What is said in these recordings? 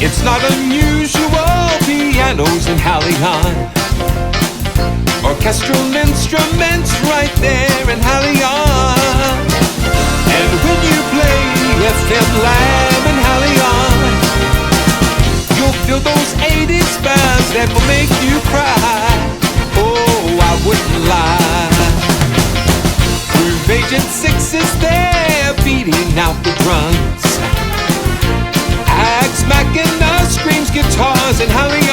It's not unusual, pianos in HALion. Orchestral instruments right there in HALion. And when you play FM Lab in HALion, you'll feel those 80s vibes that will make you cry. Oh, I wouldn't lie. Groove Agent 6 is there, beating out the drums. Axe Machina screams guitars in HALion.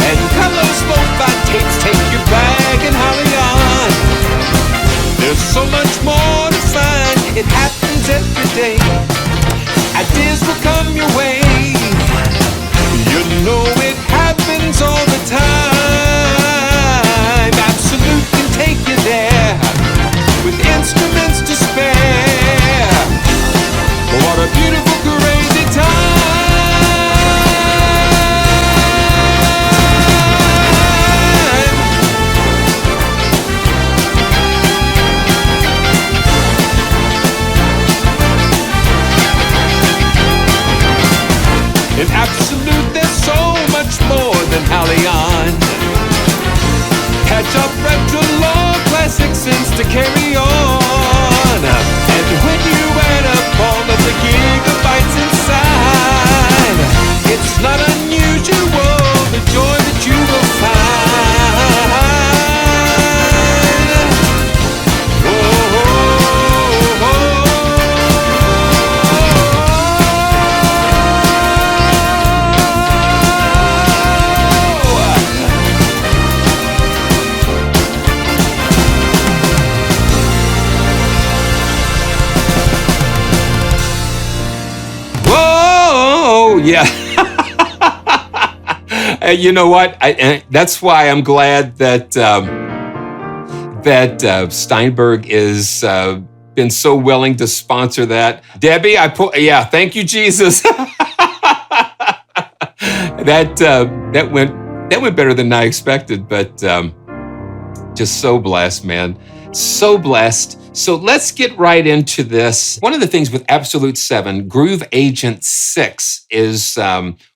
And colors lo-fi tapes take you back in HALion. There's so much more to find, it happens every day. Ideas will come your way. You know it happens all the time. Absolute can take you there with instruments to spare. What a beautiful, crazy time. In absolute, there's so much more than HALion. Padshop, Retrologue, classic synths to carry on. And when you add up all of the gigabytes inside, it's not unusual, the joy that you will find. Yeah. You know what? That's why I'm glad that Steinberg is been so willing to sponsor that. Debbie, thank you, Jesus. that went better than I expected, but just so blessed, man. So blessed. So let's get right into this. One of the things with Absolute 7, Groove Agent 6 is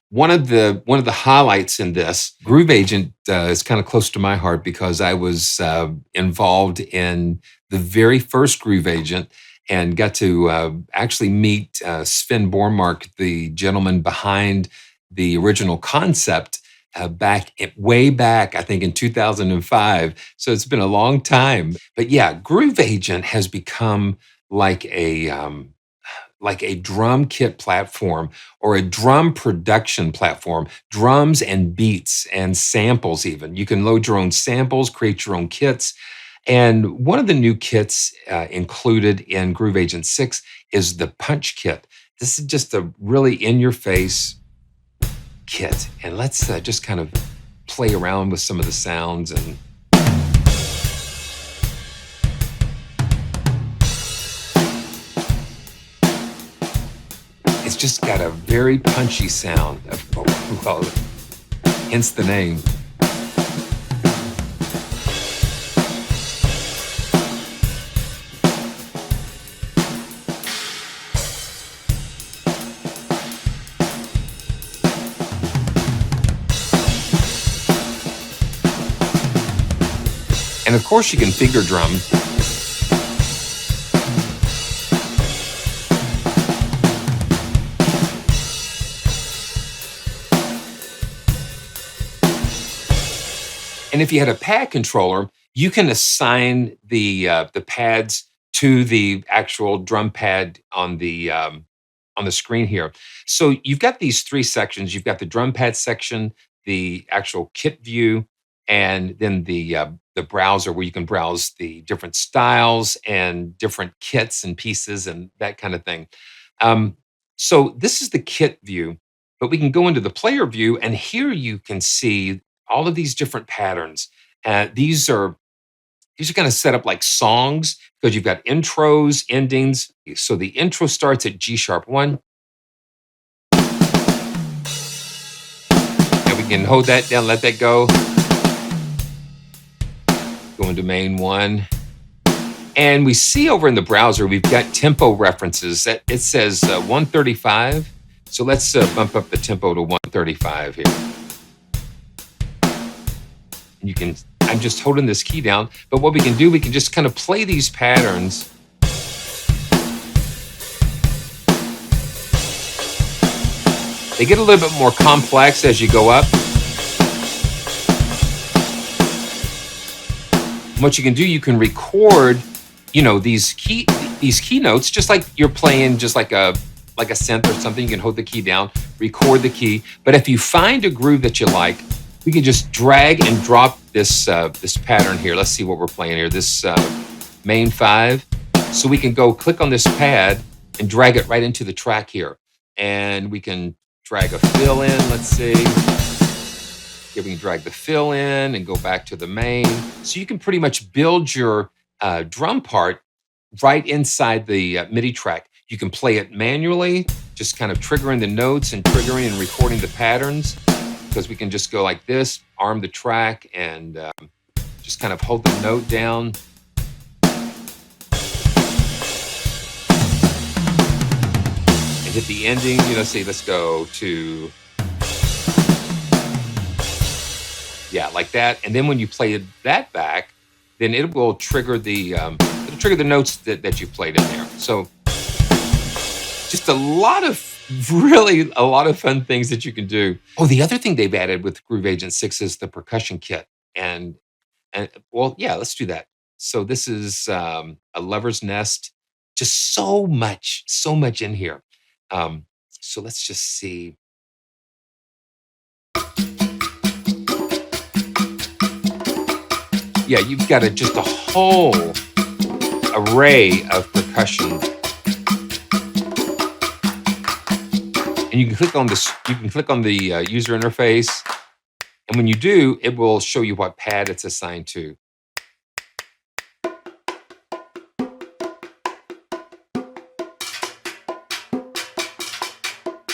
one of the highlights in this. Groove Agent is kind of close to my heart because I was involved in the very first Groove Agent and got to actually meet Sven Bormark, the gentleman behind the original concept, way back, I think in 2005. So it's been a long time. But yeah, Groove Agent has become like a drum kit platform or a drum production platform, drums and beats and samples even. You can load your own samples, create your own kits. And one of the new kits included in Groove Agent 6 is the Punch Kit. This is just a really in-your-face kit, and let's just kind of play around with some of the sounds. And it's just got a very punchy sound, well, hence the name. And of course you can finger drum. And if you had a pad controller, you can assign the pads to the actual drum pad on the screen here. So you've got these three sections. You've got the drum pad section, the actual kit view, and then the browser where you can browse the different styles and different kits and pieces and that kind of thing. So this is the kit view, but we can go into the player view, and here you can see all of these different patterns. These are kind of set up like songs because you've got intros, endings. So the intro starts at G#1. And we can hold that down, let that go. Go into main 1. And we see over in the browser, we've got tempo references. It says 135. So let's bump up the tempo to 135 here. And you can, I'm just holding this key down, but what we can do, we can just kind of play these patterns. They get a little bit more complex as you go up. And what you can do, you can record, you know, these key notes, just like you're playing, just like a synth or something. You can hold the key down, record the key. But if you find a groove that you like, we can just drag and drop this this pattern here. Let's see what we're playing here. This main 5. So we can go click on this pad and drag it right into the track here. And we can drag a fill in. Let's see. Here we can drag the fill in and go back to the main. So you can pretty much build your drum part right inside the MIDI track. You can play it manually, just kind of triggering the notes and triggering and recording the patterns, because we can just go like this, arm the track, and just kind of hold the note down. And hit the ending, you know, say, let's go to, yeah, like that. And then when you play that back, then it will trigger the notes that you played in there. So just a lot of fun things that you can do. Oh, the other thing they've added with Groove Agent 6 is the percussion kit. And well, yeah, let's do that. So this is a lover's nest. Just so much in here. So let's just see. Yeah, you've got just a whole array of percussion. And you can click on this, you can click on the user interface. And when you do, it will show you what pad it's assigned to.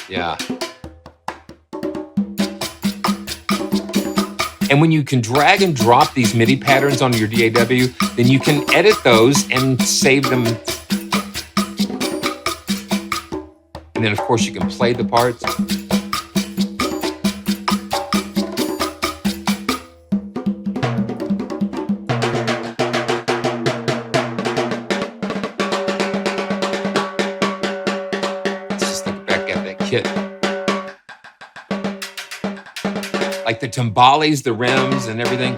Yeah. And when you can drag and drop these MIDI patterns on your DAW, then you can edit those and save them. And then, of course, you can play the parts. Let's just look back at that kit. Like the timbales, the rims, and everything.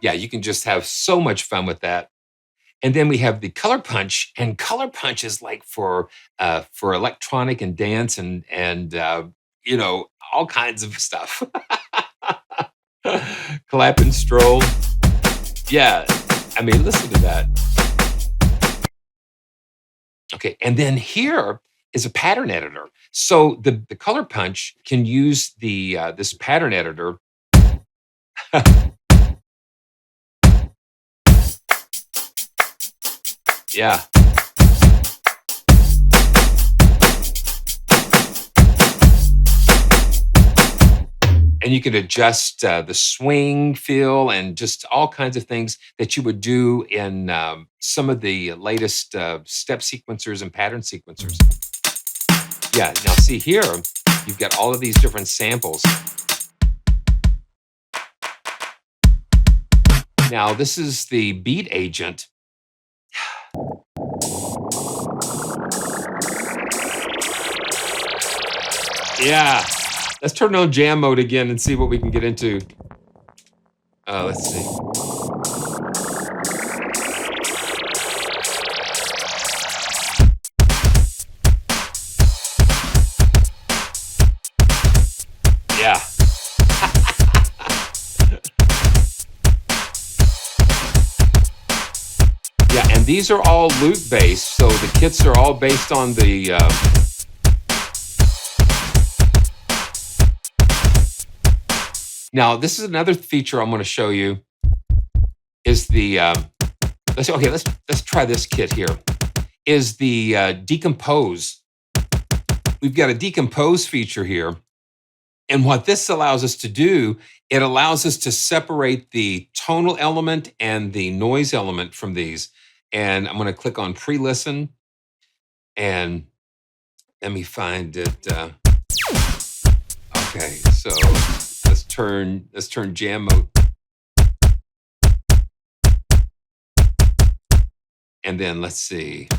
Yeah, you can just have so much fun with that. And then we have the color punch, and color punch is like for electronic and dance and you know, all kinds of stuff. Clap and stroll. Yeah, I mean, listen to that. Okay, and then here is a pattern editor. So the color punch can use the this pattern editor. Yeah. And you can adjust the swing feel and just all kinds of things that you would do in some of the latest step sequencers and pattern sequencers. Yeah, now see here, you've got all of these different samples. Now this is the beat agent. Yeah. Let's turn on jam mode again and see what we can get into. Let's see. Yeah. Yeah, and these are all loop based, so the kits are all based on the Now, this is another feature I'm going to show you. Is the let's try this kit here. Is the Decompose. We've got a Decompose feature here, And what this allows us to do, it allows us to separate the tonal element and the noise element from these. And I'm going to click on pre-listen, and let me find it. Okay, so let's turn jam mode, and then let's see.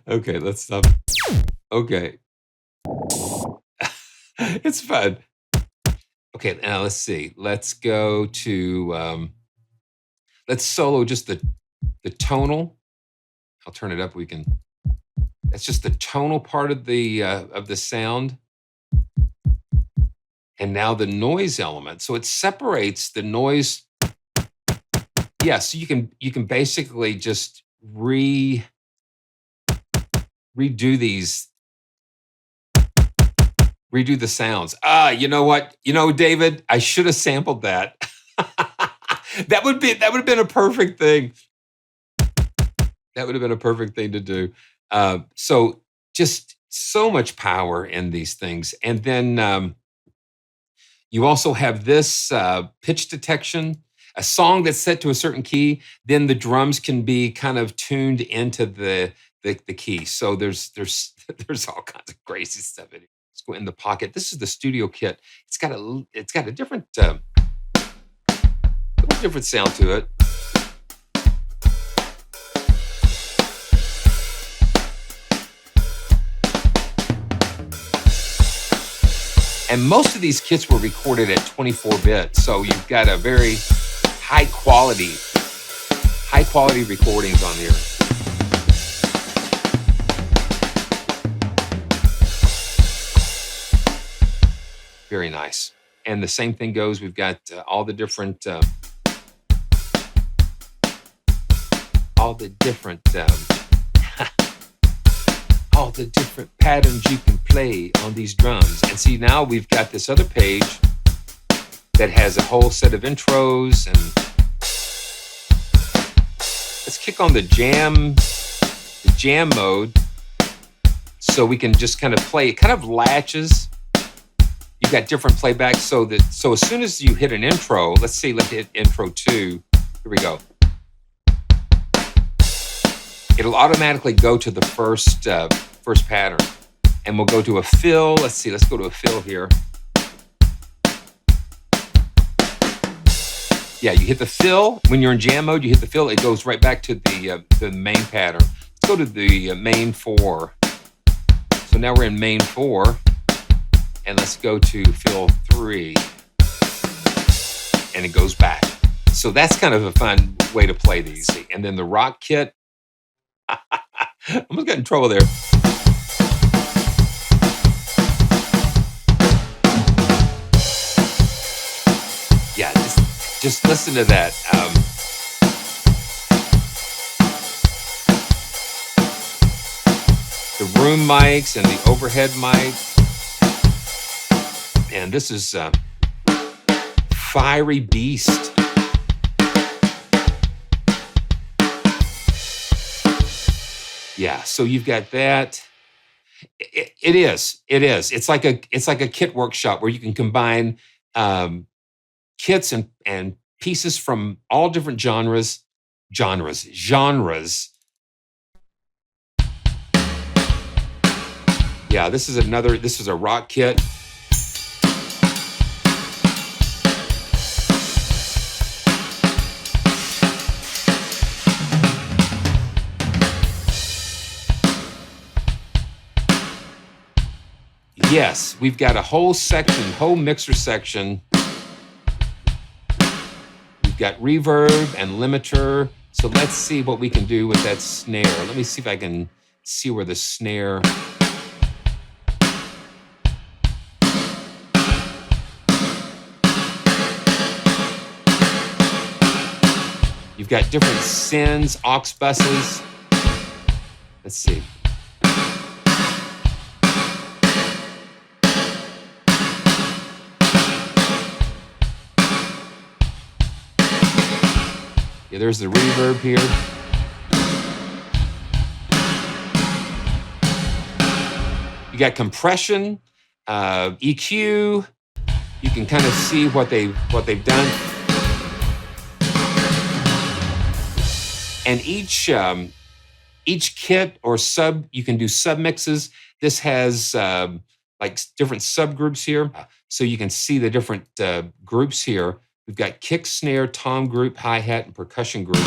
Okay, let's stop. Okay. It's fun. Okay, now let's see. Let's go to, let's solo just the tonal. I'll turn it up. That's just the tonal part of the sound. And now the noise element. So it separates the noise. Yeah, so you can basically just redo the sounds. You know what? You know, David, I should have sampled that. That would have been a perfect thing. That would have been a perfect thing to do. So just so much power in these things. And then you also have this pitch detection. A song that's set to a certain key, then the drums can be kind of tuned into the key. So there's all kinds of crazy stuff in it. Let's go in the pocket. This is the studio kit. It's got a different little different sound to it. And most of these kits were recorded at 24-bit, so you've got a very high quality recordings on here. Very nice. And the same thing goes, we've got all the different patterns you can play on these drums. And see, now we've got this other page that has a whole set of intros. And let's kick on the jam mode, so we can just kind of play. It kind of latches. You've got different playbacks, so as soon as you hit an intro, let's hit intro 2. Here we go. It'll automatically go to the first pattern, and we'll go to a fill. Let's go to a fill here. Yeah, you hit the fill when you're in jam mode. You hit the fill, it goes right back to the main pattern. Let's go to the main 4. So now we're in main 4, and let's go to fill 3, and it goes back. So that's kind of a fun way to play these. And then the rock kit. I almost got in trouble there. Yeah, just listen to that. The room mics and the overhead mic. And this is Fiery Beast. Yeah, so you've got that. It is. It's like a kit workshop where you can combine kits and pieces from all different genres. Yeah, this is a rock kit. Yes, we've got a whole mixer section. We've got reverb and limiter. So let's see what we can do with that snare. Let me see if I can see where the snare. You've got different sends, aux buses. Let's see. Yeah, there's the reverb here. You got compression, EQ. You can kind of see what they've done. And each kit or sub, you can do sub mixes. This has like different subgroups here. So you can see the different groups here. We've got kick, snare, tom group, hi-hat, and percussion group.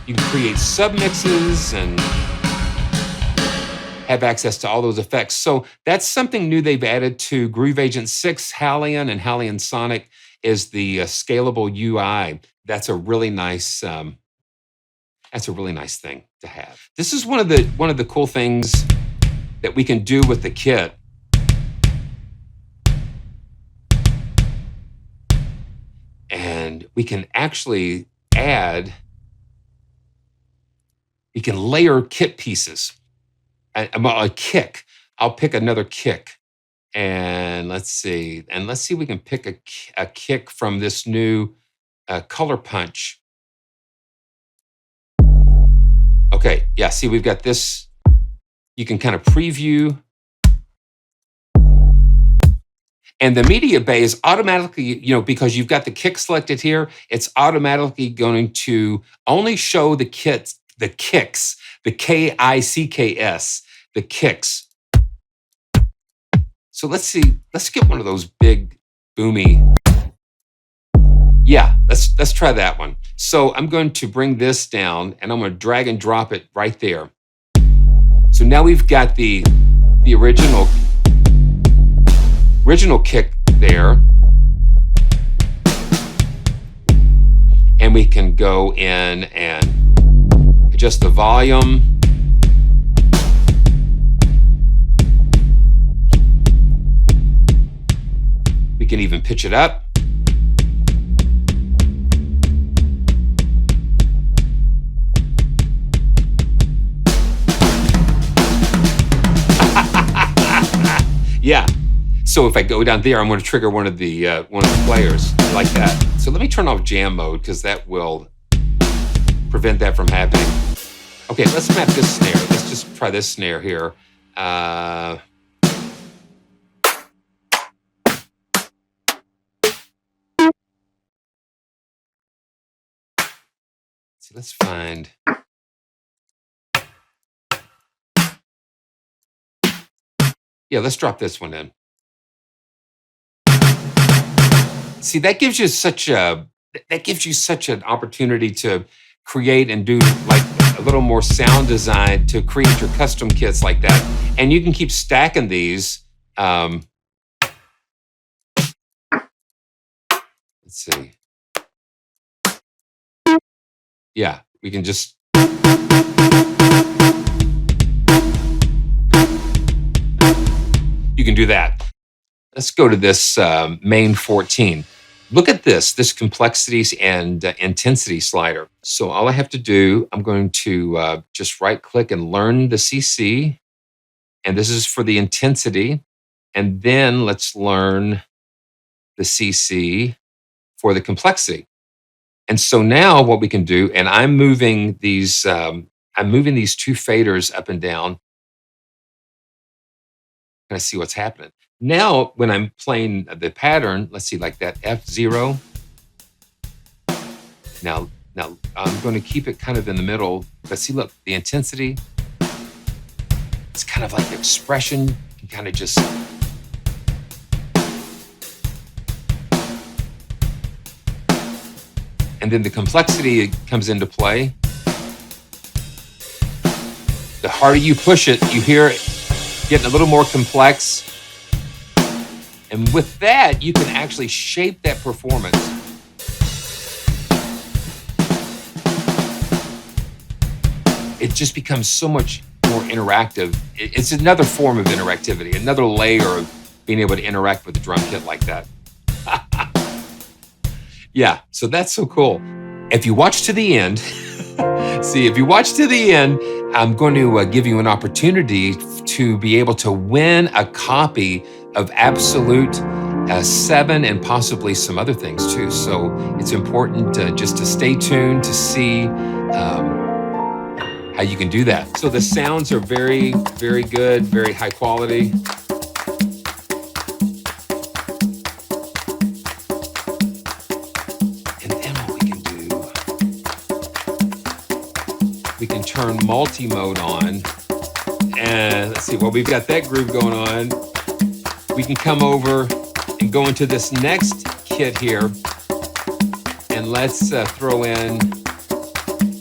You can create submixes and have access to all those effects. So that's something new they've added to Groove Agent 6, HALion, and HALion Sonic is the scalable UI. That's a really nice thing to have. This is one of the cool things that we can do with the kit. And we can actually we can layer kit pieces. A kick. I'll pick another kick. And let's see we can pick a kick from this new color punch. Okay, yeah, see, we've got this. You can kind of preview. And the media bay is automatically, because you've got the kick selected here, it's automatically going to only show the kicks, the K-I-C-K-S, the kicks. So let's get one of those big, boomy. Yeah, let's try that one. So I'm going to bring this down and I'm going to drag and drop it right there. So now we've got the original kick there. And we can go in and adjust the volume. We can even pitch it up. Yeah. So if I go down there, I'm going to trigger one of the players like that. So let me turn off jam mode because that will prevent that from happening. Okay, let's map this snare. Let's just try this snare here. So let's find. Yeah, let's drop this one in. See, that gives you such an opportunity to create and do like a little more sound design to create your custom kits like that. And you can keep stacking these. Let's see. Yeah, we can just. You can do that. Let's go to this main 14. Look at this complexities and intensity slider. So all I have to do, I'm going to just right click and learn the CC. And this is for the intensity. And then let's learn the CC for the complexity. And so now what we can do, and I'm moving these two faders up and down. Kind of see what's happening. Now, when I'm playing the pattern, let's see, like that F0. Now I'm going to keep it kind of in the middle. But see, look, the intensity. It's kind of like expression. You can kind of just. And then the complexity comes into play. The harder you push it, you hear it getting a little more complex. And with that, you can actually shape that performance. It just becomes so much more interactive. It's another form of interactivity, another layer of being able to interact with the drum kit like that. Yeah, so that's so cool. If you watch to the end, I'm going to give you an opportunity to be able to win a copy of Absolute 7 and possibly some other things too. So it's important just to stay tuned to see you can do that. So the sounds are very, very good, very high quality. And then what we can do, we can turn multi-mode on. And let's see, well, we've got that groove going on. We can come over and go into this next kit here. And let's throw in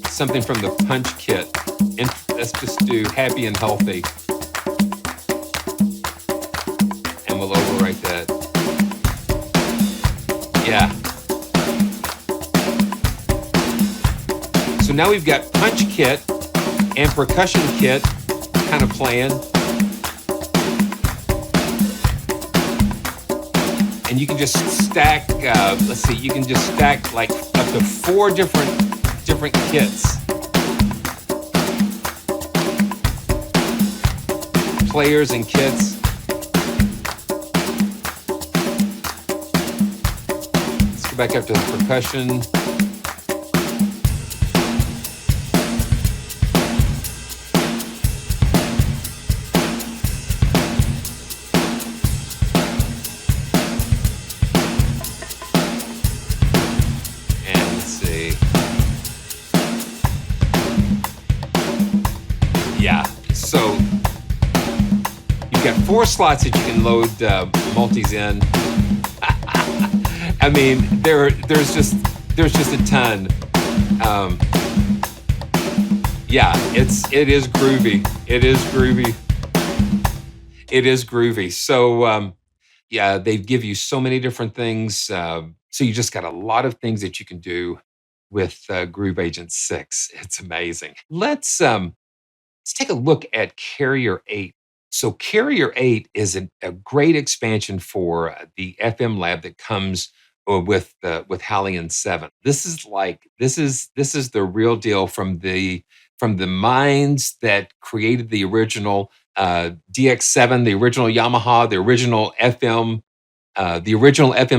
something from the punch kit. And let's just do happy and healthy. And we'll overwrite that. Yeah. So now we've got punch kit and percussion kit kind of playing. And you can just stack, let's see, you can just stack like up to 4 different kits. Players and kits. Let's go back up to the percussion. Yeah, so you've got 4 slots that you can load multis in. I mean, there's just a ton. Yeah, it is groovy. It is groovy. It is groovy. So yeah, they give you so many different things. So you just got a lot of things that you can do with Groove Agent 6. It's amazing. Let's take a look at Carrier 8. So Carrier 8 is a great expansion for the FM lab that comes with HALion 7. This is the real deal from the minds that created the original DX7, the original Yamaha, the original FM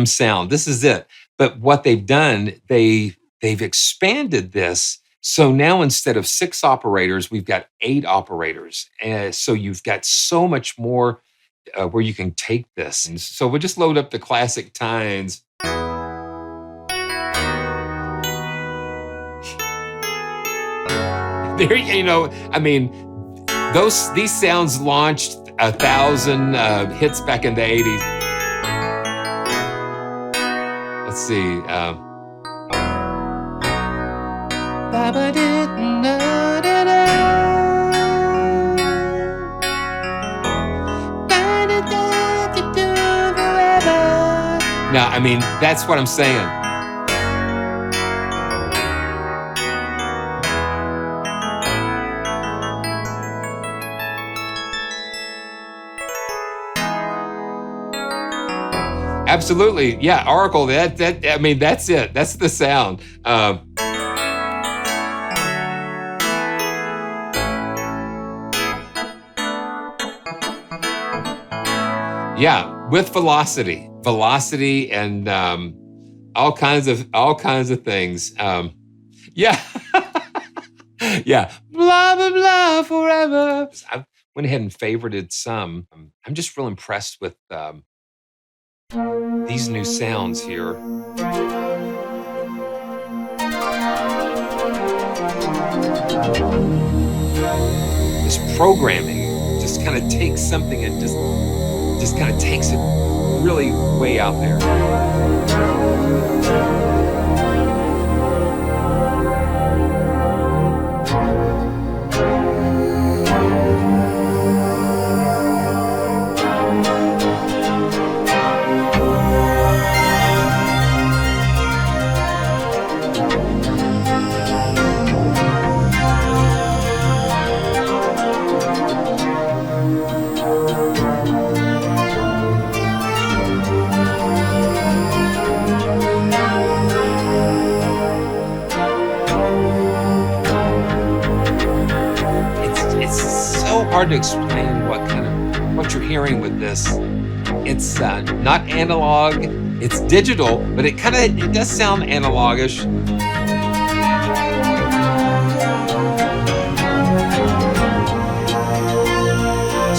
sound. This is it. But what they've done, they've expanded this. So now instead of 6 operators, we've got 8 operators. So you've got so much more where you can take this. And so we'll just load up the classic tines. There, you know, I mean, these sounds launched 1,000 hits back in the 80s. Let's see. Now, I mean, that's what I'm saying. Absolutely, yeah. Oracle. That I mean, that's it. That's the sound. Yeah, with velocity, and all kinds of things. Yeah, yeah. Blah blah blah forever. I went ahead and favorited some. I'm just real impressed with these new sounds here. This programming just kind of takes something and just kind of takes it really way out there. Hard to explain what you're hearing with this. It's not analog, it's digital, but it does sound analogish.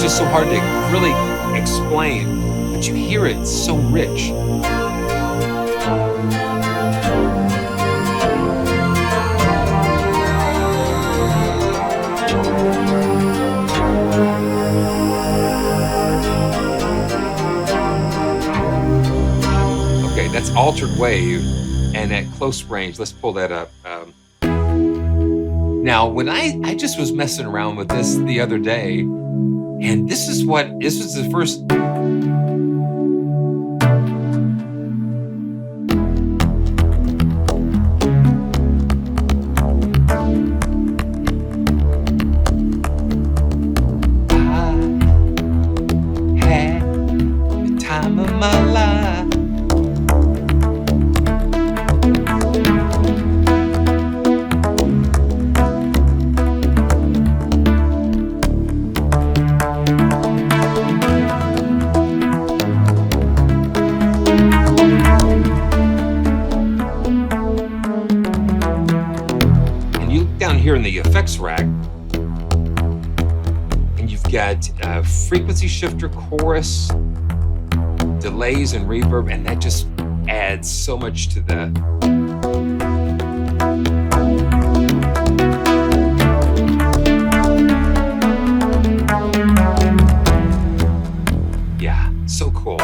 it's just so hard to really explain, but you hear it so rich. Okay, that's altered wave, and at close range, let's pull that up. Now, when I just was messing around with this the other day, and this was the first. I had the time of my life. Here in the effects rack, and you've got frequency shifter, chorus, delays, and reverb, and that just adds so much to the. Yeah, so cool.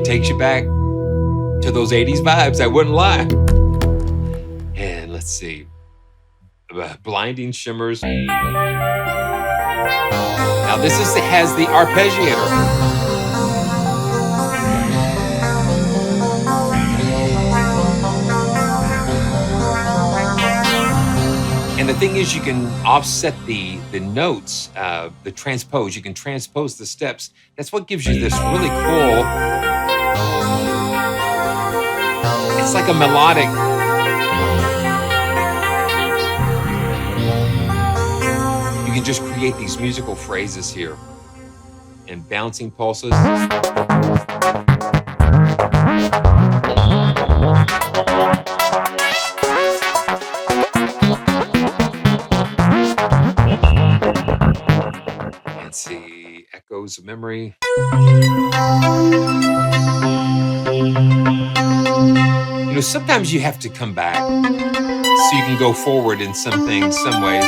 Takes you back to those 80s vibes, I wouldn't lie. And let's see. Blinding shimmers. Now this has the arpeggiator. And the thing is, you can offset the notes, the transpose. You can transpose the steps. That's what gives you this really cool. It's like a melodic. You can just create these musical phrases here and bouncing pulses. Let's see, echoes of memory. You know, sometimes you have to come back so you can go forward in some things, some ways.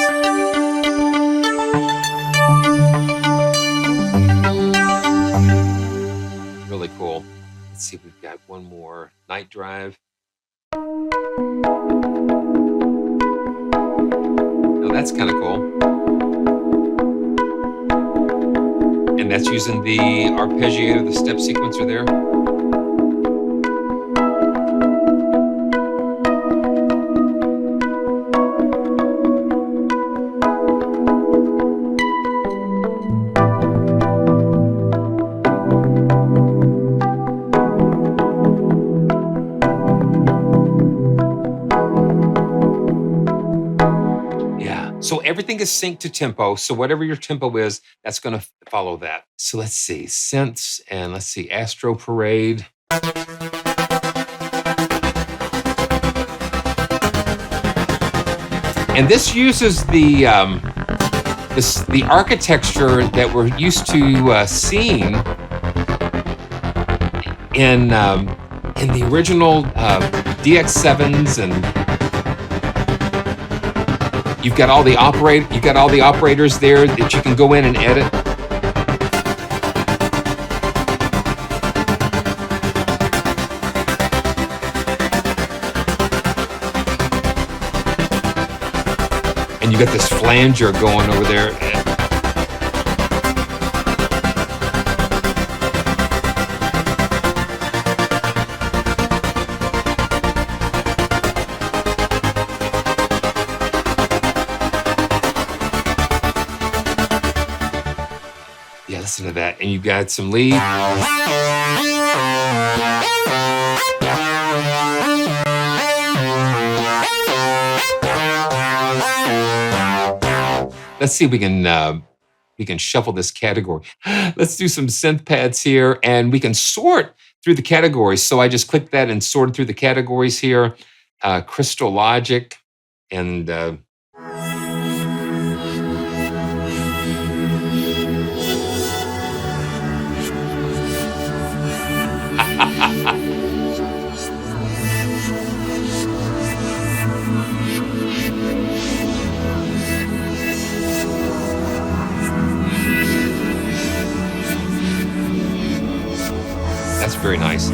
Really cool. Let's see, we've got one more. Night Drive. Oh, that's kind of cool. And that's using the arpeggiator, the step sequencer there. So everything is synced to tempo. So whatever your tempo is, that's going to follow that. So let's see, synths, and let's see, Astro Parade. And this uses the architecture that we're used to seeing in the original DX7s, and you've got all the operators there that you can go in and edit. And you got this flanger going over there. Yeah, listen to that. And you got some lead. Let's see if we can shuffle this category. Let's do some synth pads here, and we can sort through the categories. So I just clicked that and sorted through the categories here. Crystal Logic and that's very nice.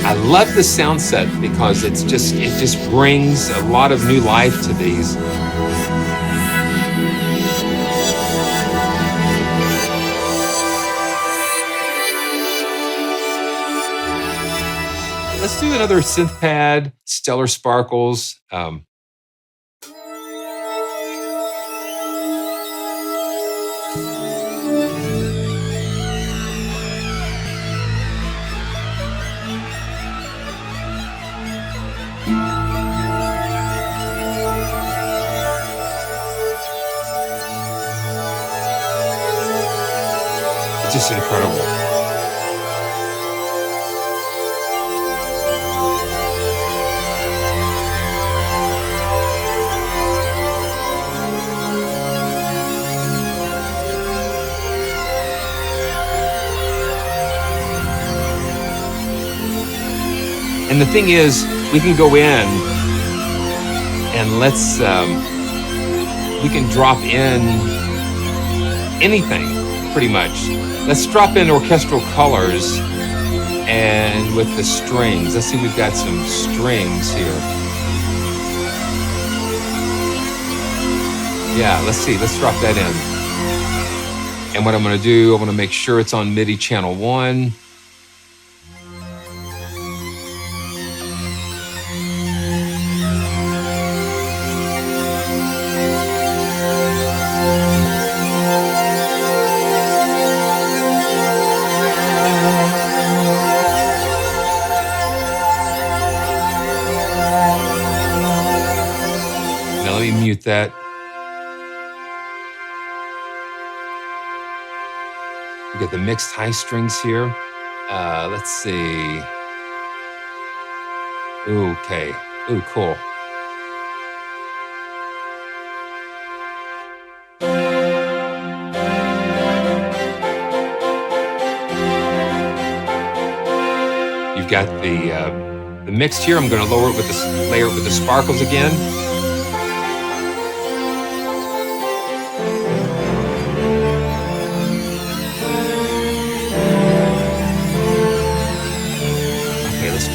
I love the sound set because it just brings a lot of new life to these. Let's do another synth pad, Stellar Sparkles. It's just incredible. And the thing is, we can go in and we can drop in anything, pretty much. Let's drop in orchestral colors and with the strings. Let's see, we've got some strings here. Yeah, let's see, let's drop that in. And what I'm gonna do, I'm gonna make sure it's on MIDI channel 1. Mute that. We get the mixed high strings here. Let's see. Okay. Ooh, cool. You've got the mixed here. I'm going to lower it with layer it with the sparkles again.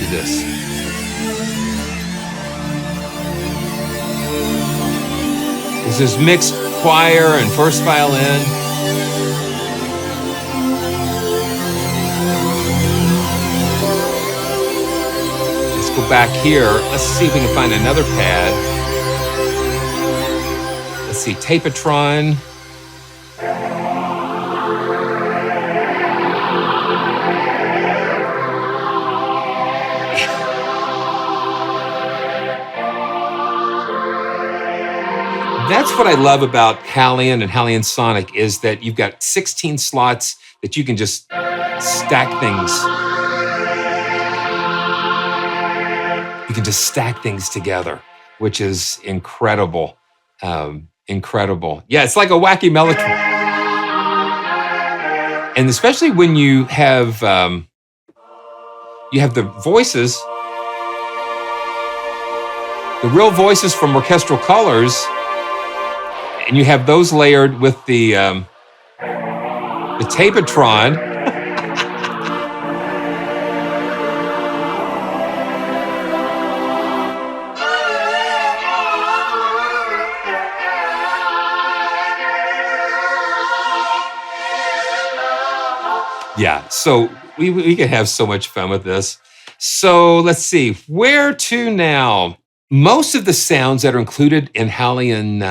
This. This is mixed choir and first violin. Let's go back here. Let's see if we can find another pad. Let's see, Tapetron. That's what I love about HALion and HALion Sonic is that you've got 16 slots that you can just stack things. You can just stack things together, which is incredible. Incredible. Yeah, it's like a wacky mellotron. And especially when you have the voices, the real voices from orchestral colors, and you have those layered with the Tapetron. Yeah, so we can have so much fun with this. So let's see, where to now? Most of the sounds that are included in HALion,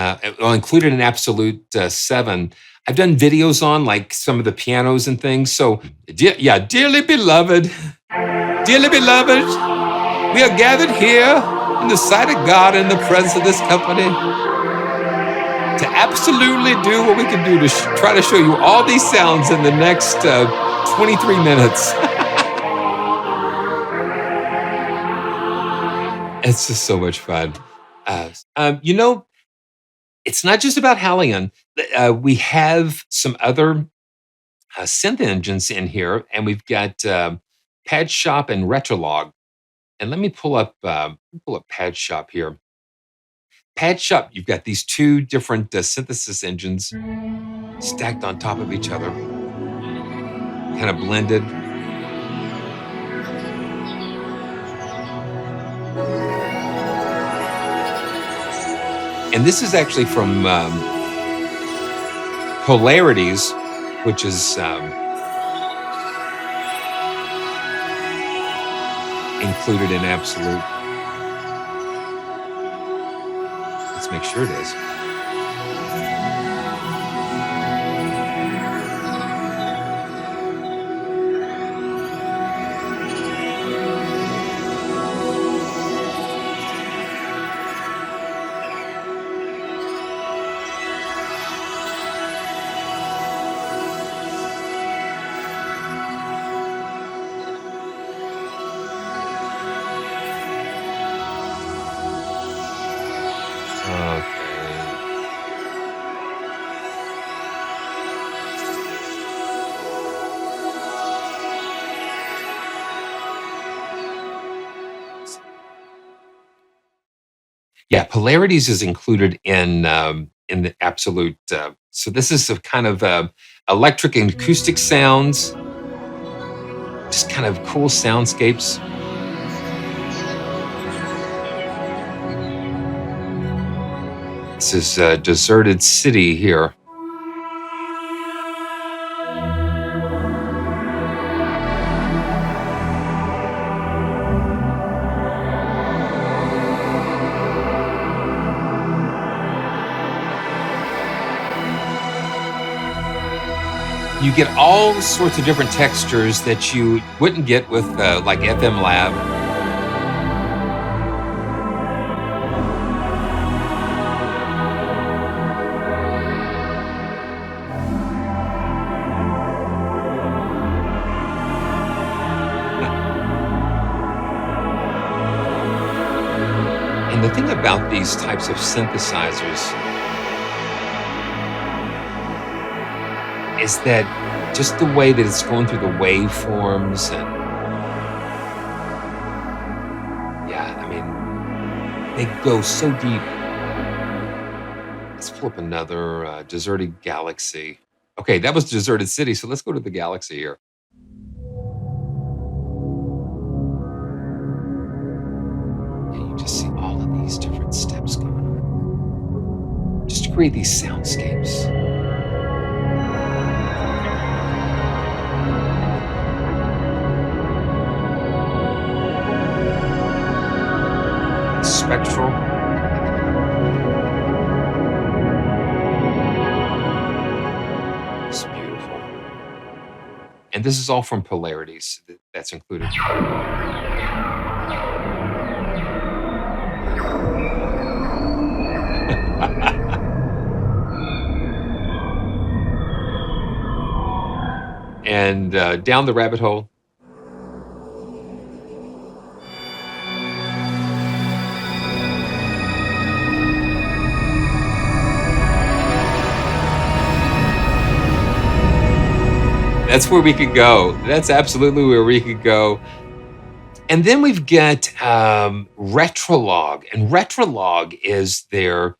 included in Absolute 7, I've done videos on, like some of the pianos and things. So, dearly beloved, we are gathered here in the sight of God in the presence of this company to absolutely do what we can do to try to show you all these sounds in the next 23 minutes. It's just so much fun. You know, it's not just about HALion. We have some other synth engines in here, and we've got Padshop and Retrologue. And let me pull up Padshop here. Padshop, you've got these two different synthesis engines stacked on top of each other, kind of blended. And this is actually from Polarities, which is included in Absolute. Let's make sure it is. Yeah, Polarities is included in the Absolute. So this is a kind of electric and acoustic sounds, just kind of cool soundscapes. This is a deserted city here. You get all sorts of different textures that you wouldn't get with like FM Lab. And the thing about these types of synthesizers is that just the way that it's going through the waveforms, and yeah, I mean, they go so deep. Let's pull up another Deserted Galaxy. Okay, that was Deserted City, so let's go to the Galaxy here. And you just see all of these different steps going on, just to create these soundscapes. Spectral. It's beautiful. And this is all from Polarities. That's included. And down the rabbit hole. That's where we could go. That's absolutely where we could go. And then we've got Retrologue, and Retrologue is their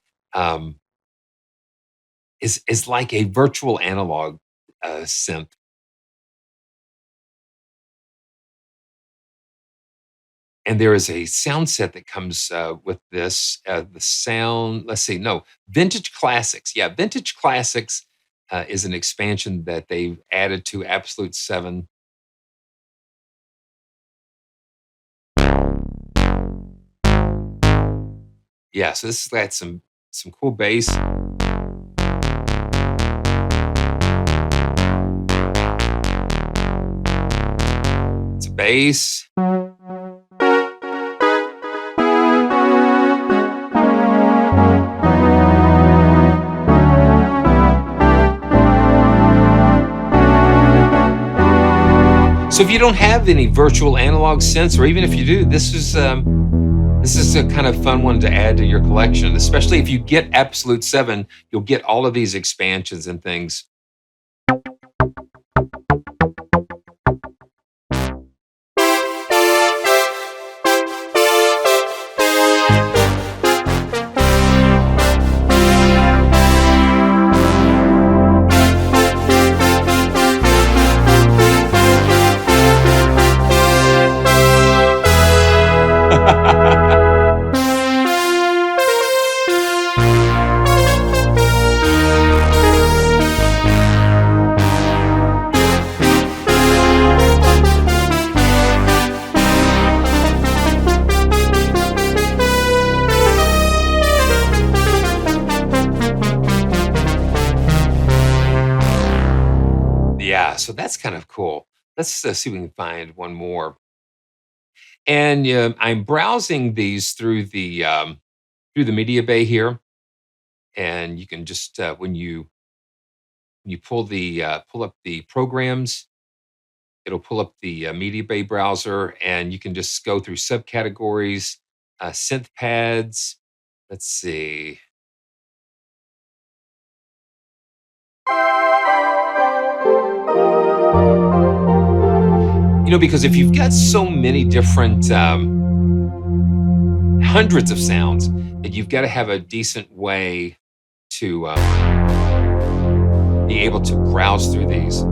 is like a virtual analog synth. And there is a sound set that comes with this. The sound, let's see, no, Vintage Classics. Yeah, Vintage Classics is an expansion that they've added to Absolute 7. Yeah, so this has got some cool bass. It's a bass. So if you don't have any virtual analog synths, or even if you do, this is This is a kind of fun one to add to your collection, especially if you get Absolute 7, you'll get all of these expansions and things. Yeah, so that's kind of cool. Let's see if we can find one more. And I'm browsing these through the media bay here, and you can just when you pull up the programs, it'll pull up the media bay browser, and you can just go through subcategories, synth pads. Let's see. You know, because if you've got so many different hundreds of sounds, that you've got to have a decent way to be able to browse through these.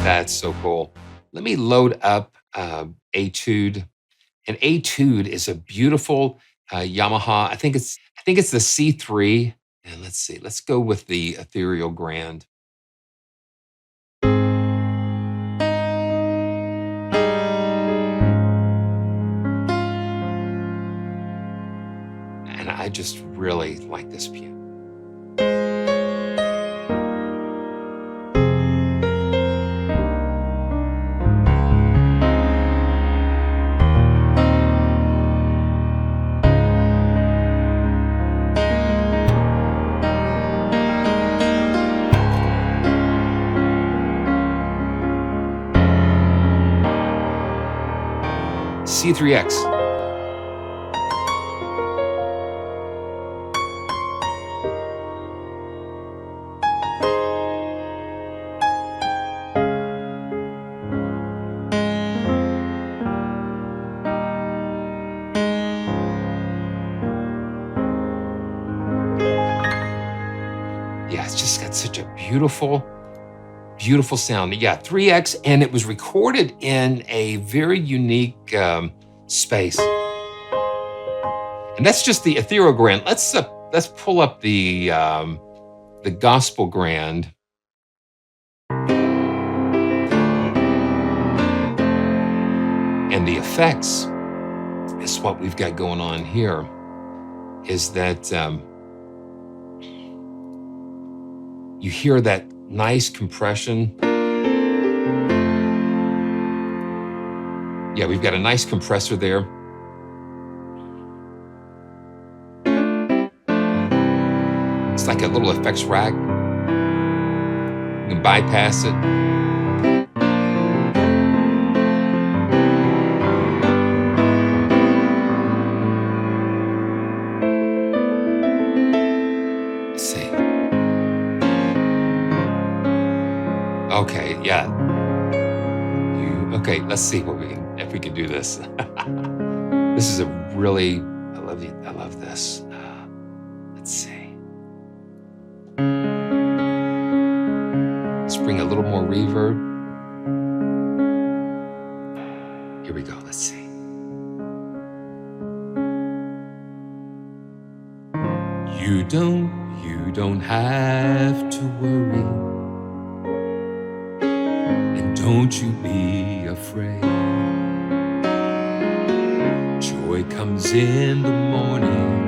That's so cool. Let me load up Etude. And Etude is a beautiful Yamaha. I think it's the C3. And let's see. Let's go with the Ethereal Grand. And I just really like this piano. C3X. Yeah, it's just got such a beautiful sound. Yeah, 3X, and it was recorded in a very unique space. And that's just the Ethereal Grand. Let's pull up the Gospel Grand. And the effects is what we've got going on here, is that you hear that nice compression. Yeah, we've got a nice compressor there. It's like a little effects rack. You can bypass it. Let's see. Okay, yeah. Okay, let's see if we can do this. This is I love this. Let's see. Let's bring a little more reverb. Here we go, let's see. You don't have to worry. Don't you be afraid. Joy comes in the morning.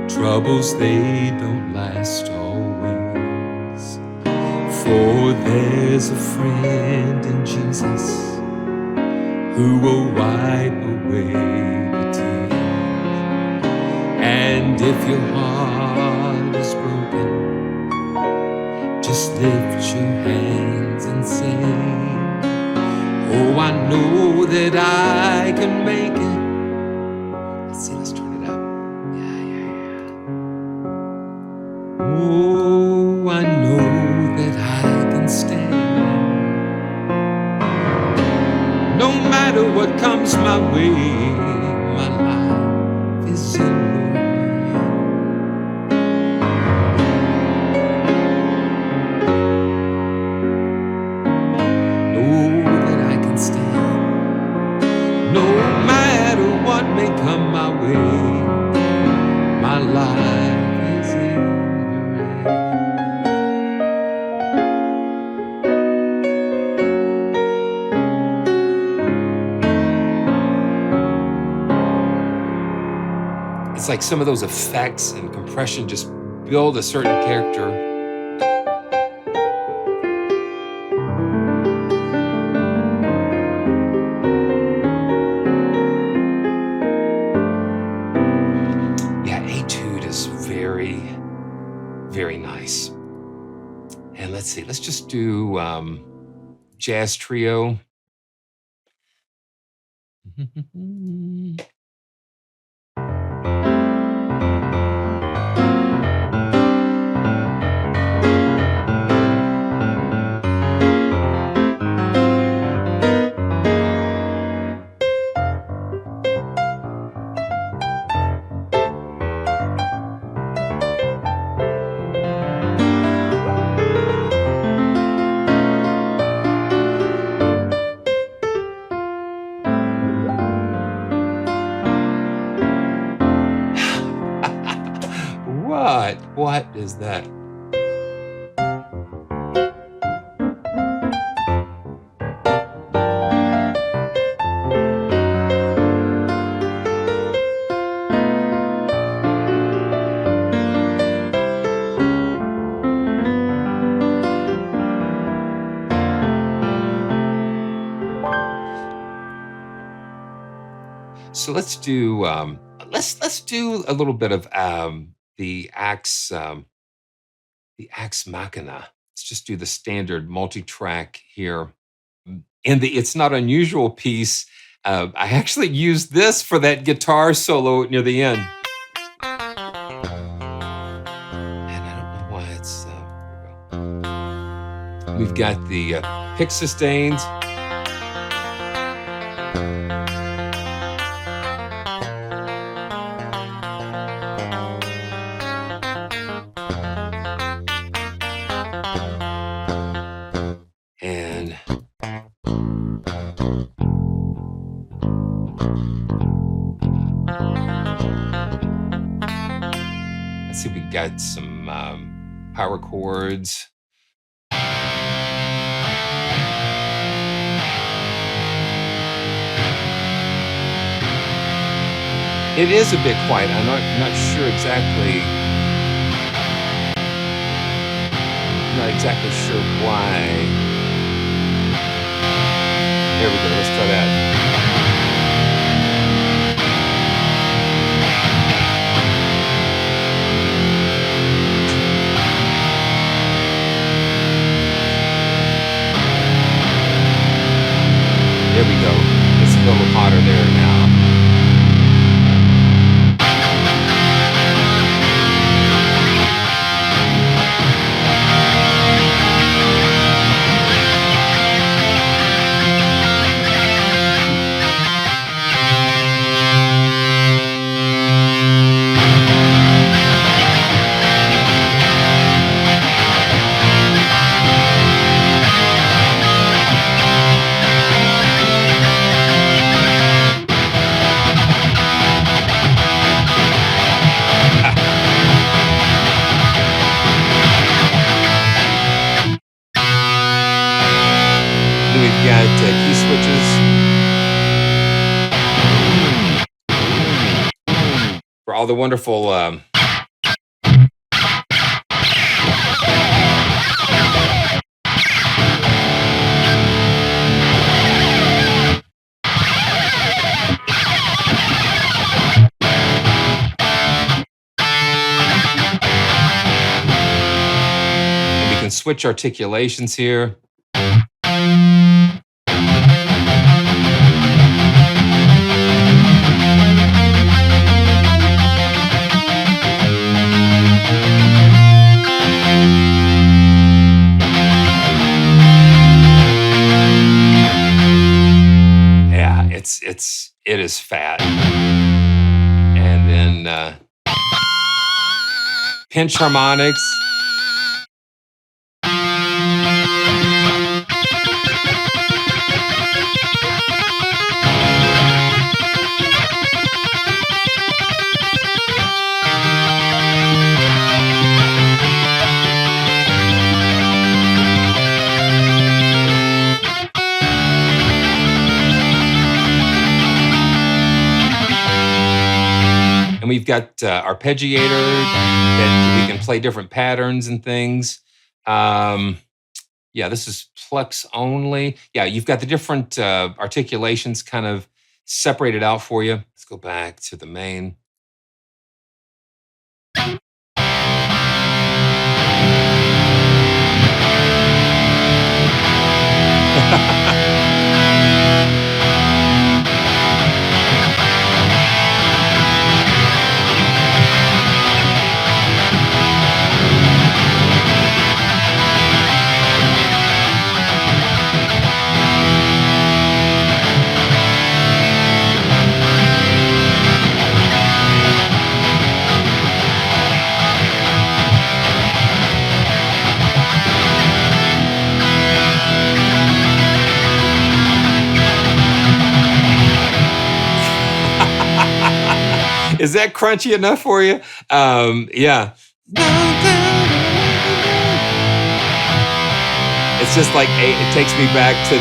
Troubles, they don't last always. For there's a friend in Jesus who will wipe away the tears. And if your heart is broken, just lift your hands and say, oh, I know that I can make it. Let's see, let's turn it up. Yeah. Oh, I know that I can stand. No matter what comes my way, my life is in your hand. Know that I can stand. No matter what may come my way, my life is in your hand. It's like some of those effects and compression just build a certain character. Yeah, Etude is very, very nice. And let's see, let's just do jazz trio. What is that? So let's do let's do a little bit of the axe Machina. Let's just do the standard multi-track here. And it's not unusual piece. I actually used this for that guitar solo near the end. And I don't know why it's. We've got the pick sustains. And let's see, we got some power chords. It is a bit quiet. I'm not sure exactly. Not exactly sure why. There we go. Let's try that. There we go. It's a little hotter there now. We've got key switches for all the wonderful switch articulations here. Yeah, it is fat. And then pinch harmonics. And we've got arpeggiator that we can play different patterns and things. Yeah, this is Plex only. Yeah, you've got the different articulations kind of separated out for you. Let's go back to the main. Is that crunchy enough for you? Yeah. It's just like it takes me back to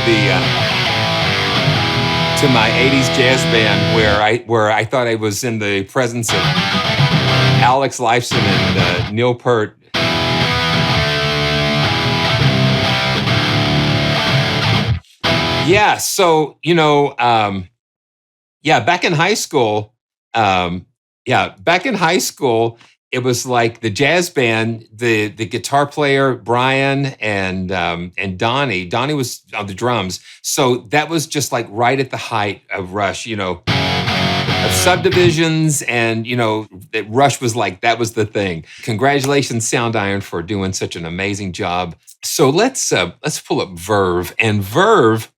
to my '80s jazz band where I thought I was in the presence of Alex Lifeson and Neil Peart. Yeah. So back in high school. Back in high school, it was like the jazz band, the guitar player, Brian, and Donnie. Donnie was on the drums. So that was just like right at the height of Rush, of subdivisions. And, that Rush was like, that was the thing. Congratulations, Sound Iron, for doing such an amazing job. So let's pull up VERVE. And VERVE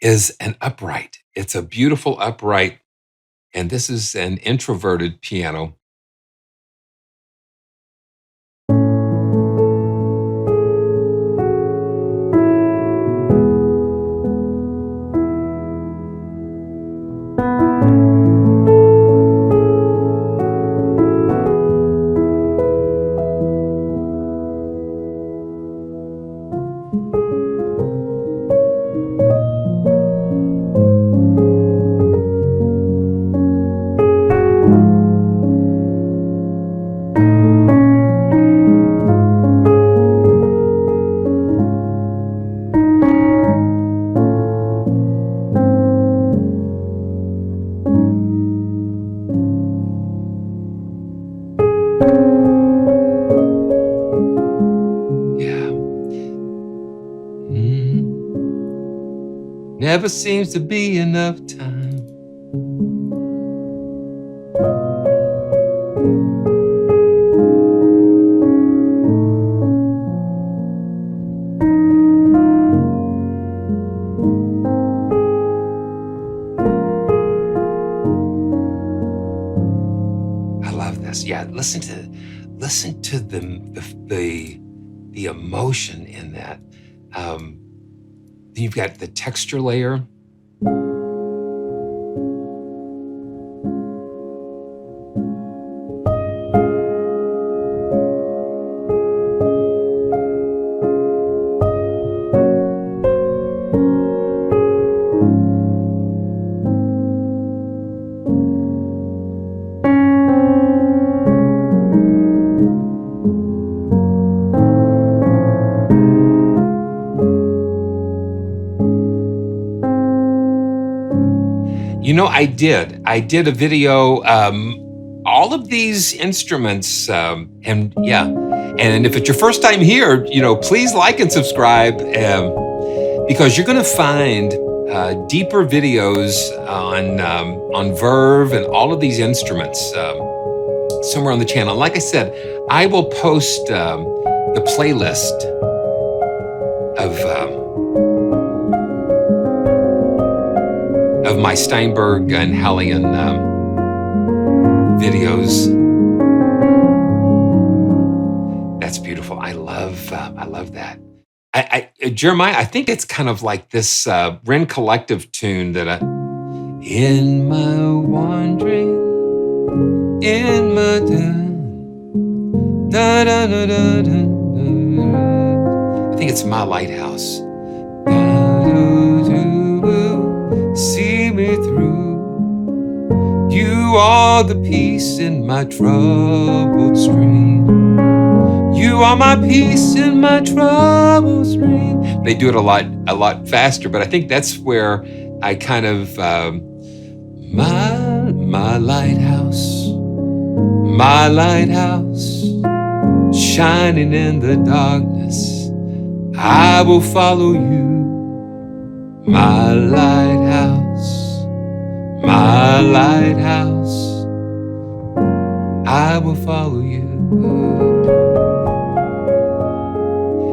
is an upright. It's a beautiful upright. And this is an introverted piano. Never seems to be enough time. I love this. Yeah, listen to the emotion in that. You've got the texture layer. I did a video, all of these instruments, and yeah, And if it's your first time here, please like and subscribe, because you're going to find deeper videos on VERVE and all of these instruments somewhere on the channel. Like I said, I will post the playlist of my Steinberg and HALion videos. That's beautiful. I love that. Jeremiah, I think it's kind of like this Wren Collective tune that in my wandering, in my da da da da da. I think it's My Lighthouse. See me through. You are the peace in my troubled stream. You are my peace in my troubled stream. They do it a lot faster, but I think that's where I kind of my lighthouse, shining in the darkness. I will follow you, my lighthouse, I will follow you.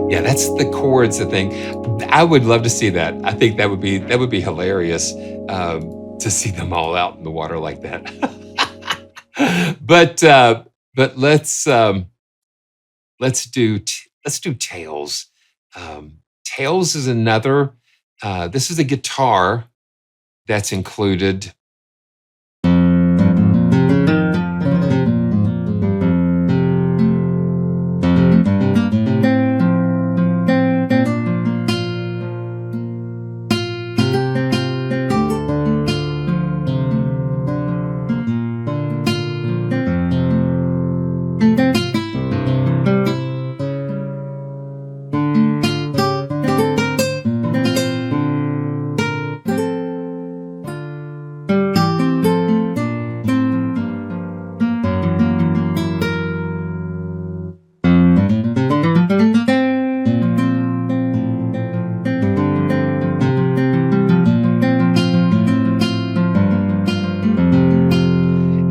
Yeah, that's the chords, I think. I would love to see that. I think that would be hilarious to see them all out in the water like that. But let's do Tails. Tails is another. This is a guitar that's included.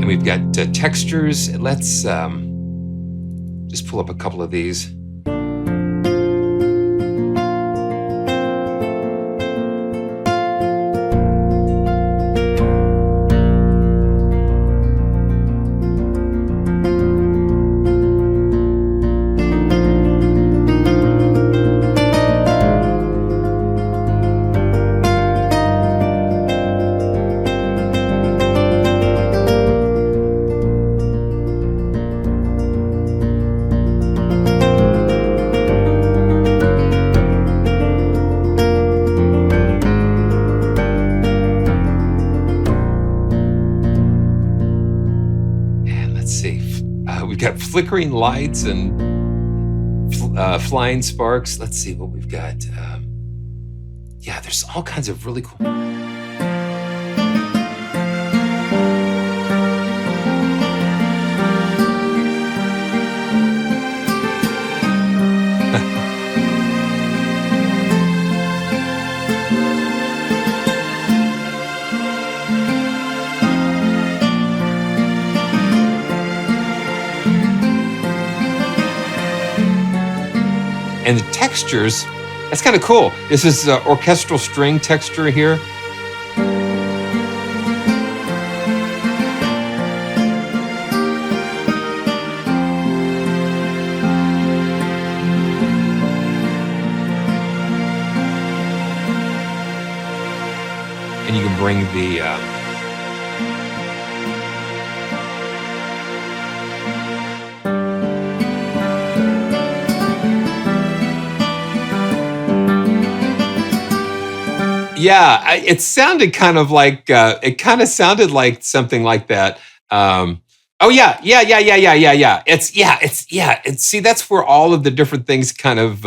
We've got textures. Let's just pull up a couple of these. We've got flickering lights and flying sparks. Let's see what we've got. Yeah, there's all kinds of really cool. And the textures, that's kind of cool. This is orchestral string texture here. And you can bring the yeah, it sounded kind of like something like that. Oh yeah. It's see, that's where all of the different things kind of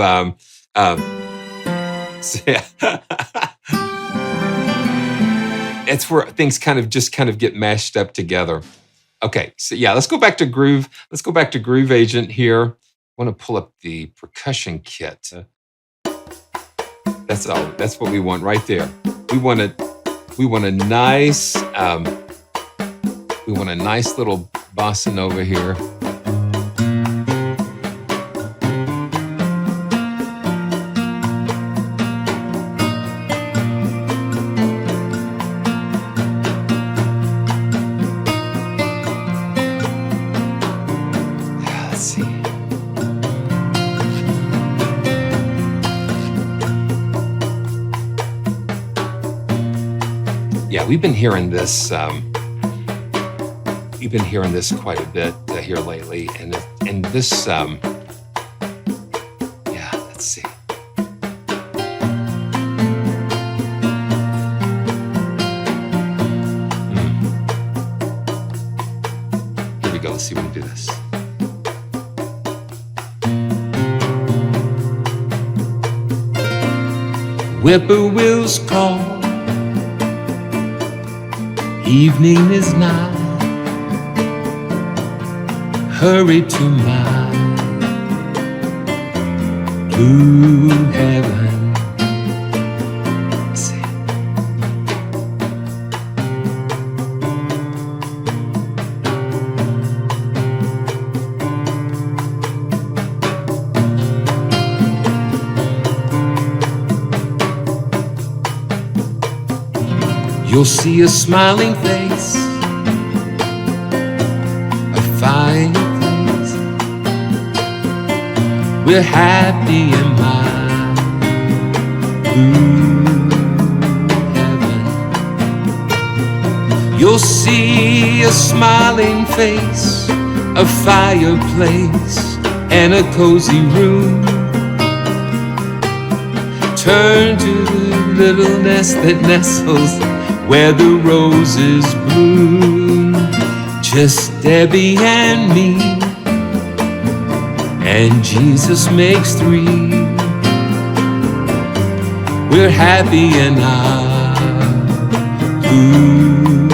it's where things kind of get mashed up together. Okay, so yeah, let's go back to Groove. Let's go back to Groove Agent here. want to pull up the percussion kit. That's all. That's what we want right there. We want a nice little bossa nova here. Let's see. Yeah, we've been hearing this. We've been hearing this quite a bit here lately, and this. Yeah, let's see. Here we go. Let's see if we can do this. Whippoorwills call. Evening is nigh. Hurry to my blue heaven. Let's see. You'll see a smiling face, a fine place. We're happy in my blue heaven. You'll see a smiling face, a fireplace, and a cozy room. Turn to the little nest that nestles where the roses bloom. Just Debbie and me, and Jesus makes three. We're happy in our blue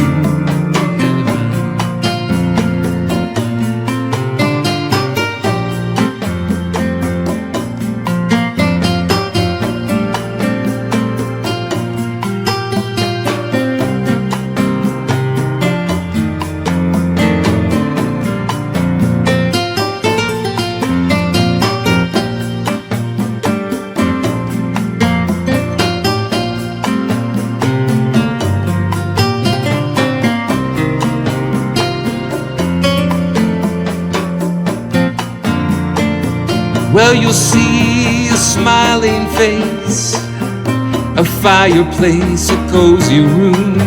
Well, you'll see a smiling face, a fireplace, a cozy room,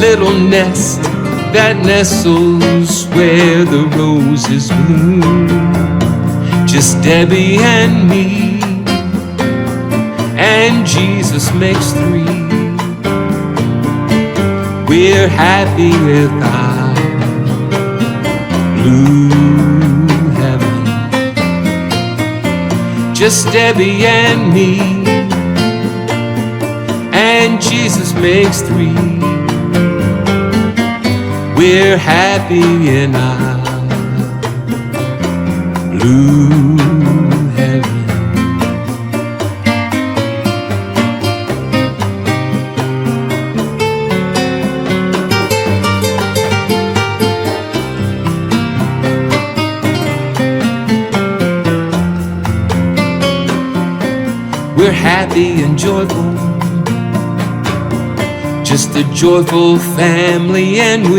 little nest that nestles where the roses bloom. Just Debbie and me, and Jesus makes three. We're happy with our blue heaven. Just Debbie and me, and Jesus makes three. We're happy in our blue heaven. We're happy and joyful, just a joyful family, and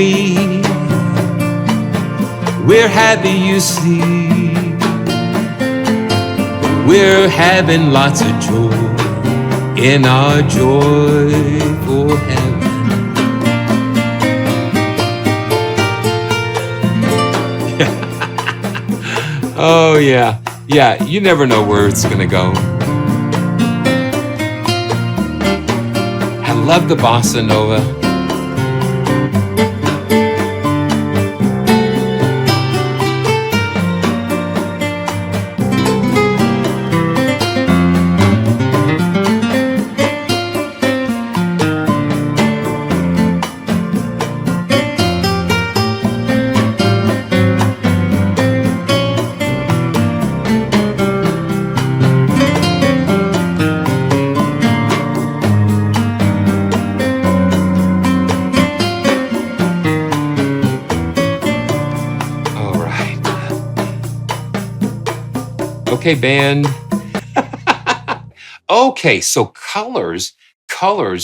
we're happy, you see. We're having lots of joy in our joyful heaven. Oh yeah, yeah, you never know where it's gonna go. I love the bossa nova. Okay, band. Okay, so colors,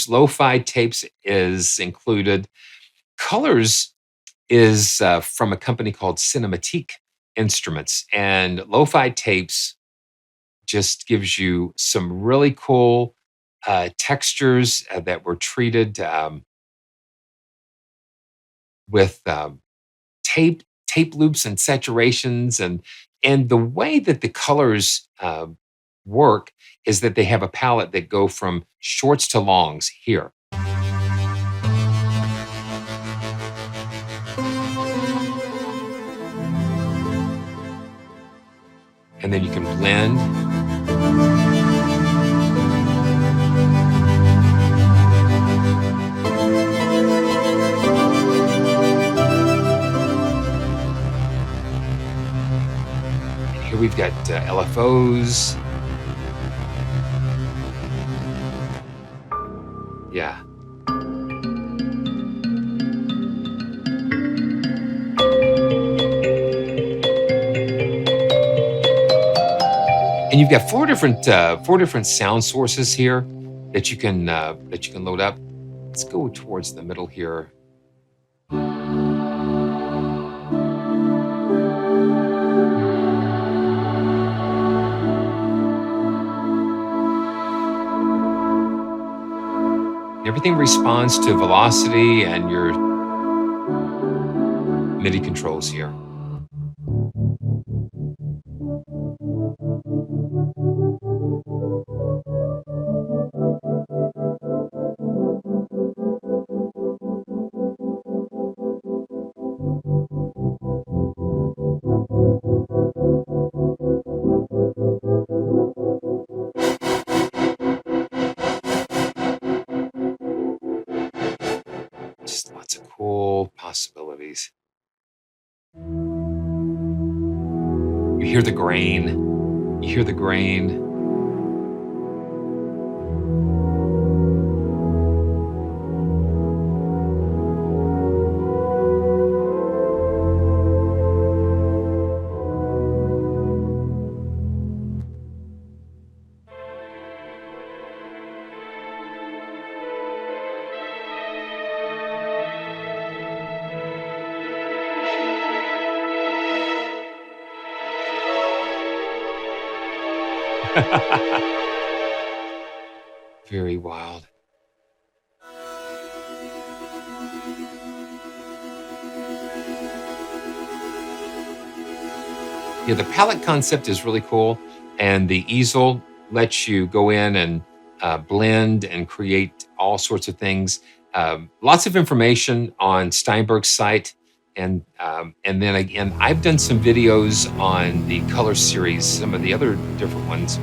lo-fi tapes is included. Colors is from a company called Cinematique Instruments, and lo-fi tapes just gives you some really cool textures that were treated with tape loops and saturations, and the way that the colors work is that they have a palette that go from shorts to longs here. And then you can blend. And here we've got LFOs. Yeah. And you've got four different sound sources here that you can load up. Let's go towards the middle here. Everything responds to velocity and your MIDI controls here. Just lots of cool possibilities. You hear the grain. You hear the grain. Very wild. Yeah, the palette concept is really cool, and the easel lets you go in and blend and create all sorts of things. Lots of information on Steinberg's site, and then again, I've done some videos on the color series, some of the other different ones,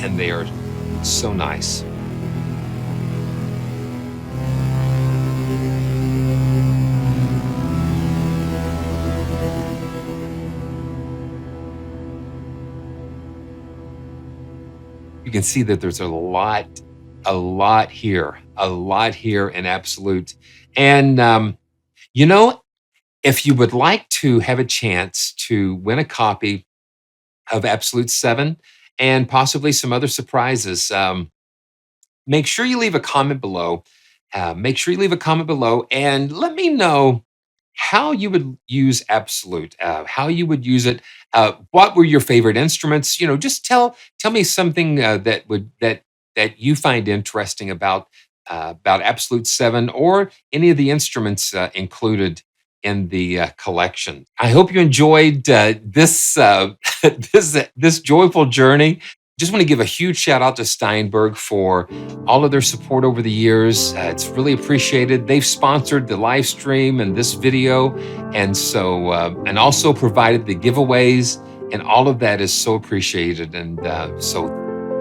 and they are so nice. You can see that there's a lot here in Absolute. And, you know, if you would like to have a chance to win a copy of Absolute 7 and possibly some other surprises, make sure you leave a comment below. And let me know how you would use Absolute, how you would use it. What were your favorite instruments? You know, just tell me something that you find interesting about Absolute 7 or any of the instruments included in the collection. I hope you enjoyed this joyful journey. Just want to give a huge shout out to Steinberg for all of their support over the years. It's really appreciated. They've sponsored the live stream and this video, and so and also provided the giveaways, and all of that is so appreciated. And so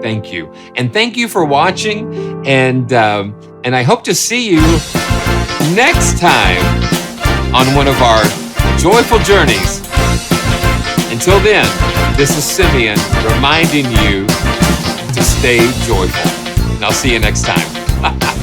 thank you, and thank you for watching. And I hope to see you next time on one of our joyful journeys. Until then, this is Simeon reminding you to stay joyful. And I'll see you next time.